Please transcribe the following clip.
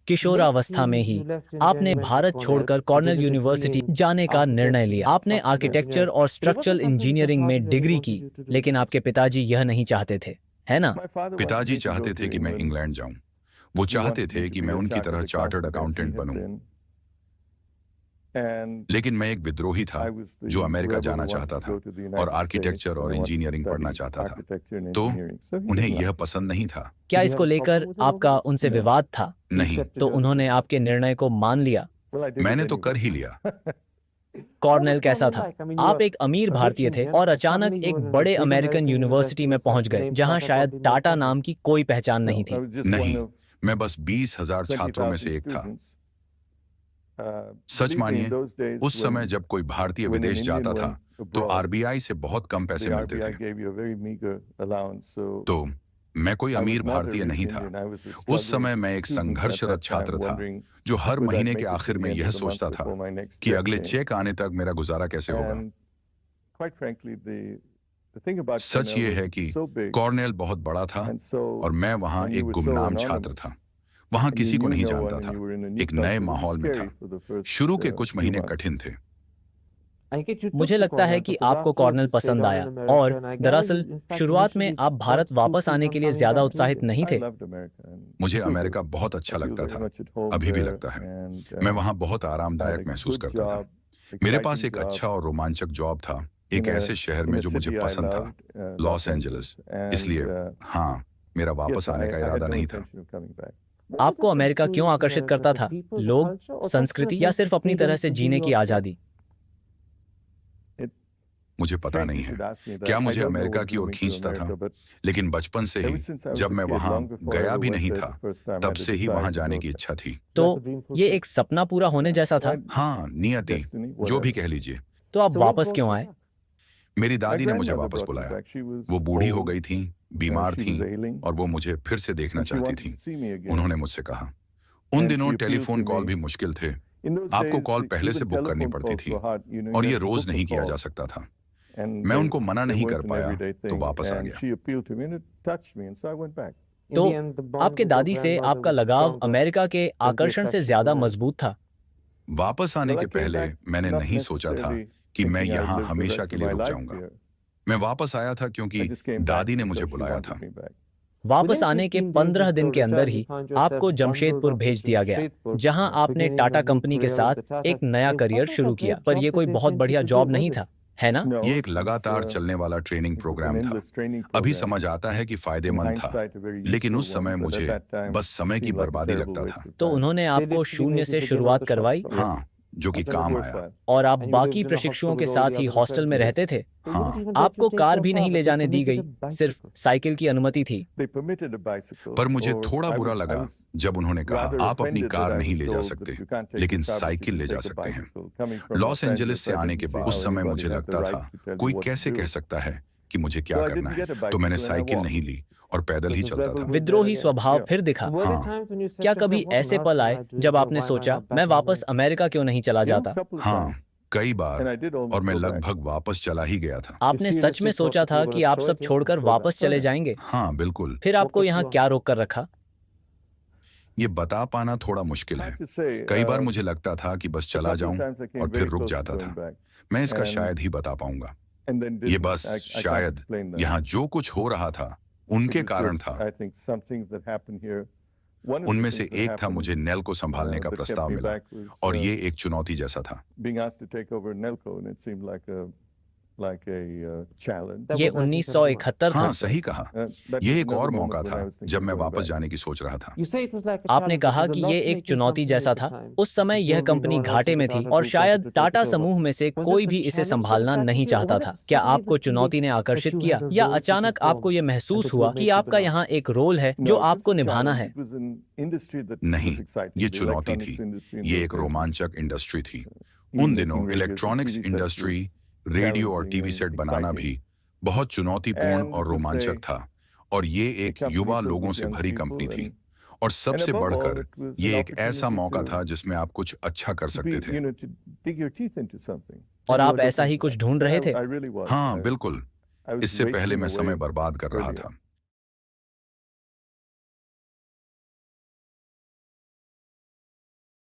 किशोरावस्था में ही आपने भारत छोड़कर कॉर्नेल यूनिवर्सिटी जाने का निर्णय लिया। आपने आर्किटेक्चर और स्ट्रक्चरल इंजीनियरिंग में डिग्री की, लेकिन आपके पिताजी यह नहीं चाहते थे, है ना? पिताजी चाहते थे कि मैं इंग्लैंड जाऊं। वो चाहते थे कि मैं उनकी तरह चार्टर्ड अकाउंटेंट बनूं। लेकिन मैं एक विद्रोही था जो अमेरिका जाना चाहता था और आर्किटेक्चर और इंजीनियरिंग पढ़ना चाहता था। तो उन्हें यह पसंद नहीं था। क्या इसको लेकर आपका उनसे विवाद था? नहीं, तो उन्होंने आपके निर्णय को मान लिया। मैंने तो कर ही लिया। कॉर्नेल कैसा था? आप एक अमीर भारतीय थे और अचानक एक बड़े अमेरिकन यूनिवर्सिटी में पहुंच गए, जहां शायद टाटा नाम की कोई पहचान नहीं थी। नहीं, मैं बस 20,000 छात्रों में से एक था। सच मानिए, उस समय जब कोई भारतीय विदेश जाता था तो आरबीआई से बहुत कम पैसे मिलते थे। तो मैं कोई अमीर भारतीय नहीं था। उस समय मैं एक संघर्षरत छात्र था जो हर महीने के आखिर में यह सोचता था कि अगले चेक आने तक मेरा गुजारा कैसे होगा। सच ये है कि कॉर्नेल बहुत बड़ा था और मैं वहां एक गुमनाम छात्र था। वहां किसी को नहीं जानता था, एक नए माहौल में था। शुरू के कुछ महीने कठिन थे। मुझे लगता है कि आपको कॉर्नेल पसंद आया और दरअसल शुरुआत में आप भारत वापस आने के लिए ज्यादा उत्साहित नहीं थे। मुझे अमेरिका बहुत अच्छा लगता था, अभी भी लगता है। मैं वहां बहुत आरामदायक महसूस करता था। मेरे पास एक अच्छा और रोमांचक जॉब था, एक ऐसे शहर में जो मुझे पसंद था, लॉस एंजलिस। इसलिए हाँ, मेरा वापस आने का इरादा नहीं था। आपको अमेरिका क्यों आकर्षित करता था? लोग, संस्कृति या सिर्फ अपनी तरह से जीने की आजादी? मुझे पता नहीं है क्या मुझे अमेरिका की ओर खींचता था, लेकिन बचपन से ही जब मैं वहां गया भी नहीं था, तब से ही वहां जाने की इच्छा थी। तो ये एक सपना पूरा होने जैसा था? हाँ, नियति, जो भी कह लीजिए। तो आप वापस क्यों आए? मेरी दादी ने मुझे वापस बुलाया। वो बूढ़ी हो गई थी, बीमार थी और वो मुझे फिर से देखना चाहती थी। उन्होंने मुझसे कहा, उन दिनों टेलीफोन कॉल भी मुश्किल थे। आपको कॉल पहले से बुक करनी पड़ती थी और ये रोज नहीं किया जा सकता था। मैं उनको मना नहीं कर पाया तो वापस आ गया। तो आपके दादी से आपका लगाव अमेरिका के आकर्षण से ज्यादा मजबूत था? वापस आने के पहले मैंने नहीं सोचा था कि मैं यहाँ हमेशा के लिए रुक जाऊंगा। मैं वापस आया था क्योंकि दादी ने मुझे बुलाया था। वापस आने के 15 दिन के अंदर ही आपको जमशेदपुर भेज दिया गया, जहां आपने टाटा कंपनी के साथ एक नया करियर शुरू किया। पर यह कोई बहुत बढ़िया जॉब नहीं था, है ना? ये एक लगातार चलने वाला ट्रेनिंग प्रोग्राम था। अभी समझ आता है कि फायदेमंद था, लेकिन उस समय मुझे बस समय की बर्बादी लगता था। तो उन्होंने आपको शून्य से शुरुआत करवाई? हाँ, जो कि काम आया। और आप बाकी प्रशिक्षुओं के साथ ही हॉस्टल में रहते थे? हाँ, आपको कार भी नहीं ले जाने दी गई, सिर्फ साइकिल की अनुमति थी। पर मुझे थोड़ा बुरा लगा जब उन्होंने कहा, आप अपनी कार नहीं ले जा सकते, लेकिन साइकिल ले जा सकते हैं। लॉस एंजलिस से आने के बाद उस समय मुझे लगता था, कोई कैसे कह सकता है कि मुझे क्या करना है। तो मैंने साइकिल नहीं ली और पैदल ही चलता था। विद्रोही स्वभाव फिर दिखा। हाँ, क्या कभी ऐसे पल आए जब आपने सोचा, मैं वापस अमेरिका क्यों नहीं चला जाता? हाँ, कई बार, और मैं लगभग वापस चला ही गया था। आपने सच में सोचा था कि आप सब छोड़कर वापस चले जाएंगे? हाँ, बिल्कुल। फिर आपको यहाँ क्या रोक कर रखा? ये बता पाना थोड़ा मुश्किल है। कई बार मुझे लगता था कि बस चला जाऊं और फिर रुक जाता था। मैं इसका शायद ही बता पाऊंगा। ये बस शायद यहाँ जो कुछ हो रहा था उनके कारण था। उनमें से एक था, मुझे नेल को संभालने का प्रस्ताव मिला और ये एक चुनौती जैसा था। ये 1971 था। हाँ, सही कहा। ये एक और मौका था जब मैं वापस जाने की सोच रहा था। आपने कहा कि ये एक चुनौती जैसा था। उस समय यह कंपनी घाटे में थी और शायद टाटा समूह में से कोई भी इसे संभालना नहीं चाहता था। क्या आपको चुनौती ने आकर्षित किया या अचानक आपको यह महसूस हुआ कि आपका यहाँ एक रोल है जो आपको निभाना है? नहीं, ये चुनौती थी। ये एक रोमांचक इंडस्ट्री थी। उन दिनों इलेक्ट्रॉनिक्स इंडस्ट्री, रेडियो और टीवी सेट बनाना भी बहुत चुनौतीपूर्ण और रोमांचक था। और ये एक युवा लोगों से भरी कंपनी थी। और सबसे बढ़कर ये एक ऐसा मौका था जिसमें आप कुछ अच्छा कर सकते थे। और आप ऐसा ही कुछ ढूंढ रहे थे? हाँ, बिल्कुल। इससे पहले मैं समय बर्बाद कर रहा था।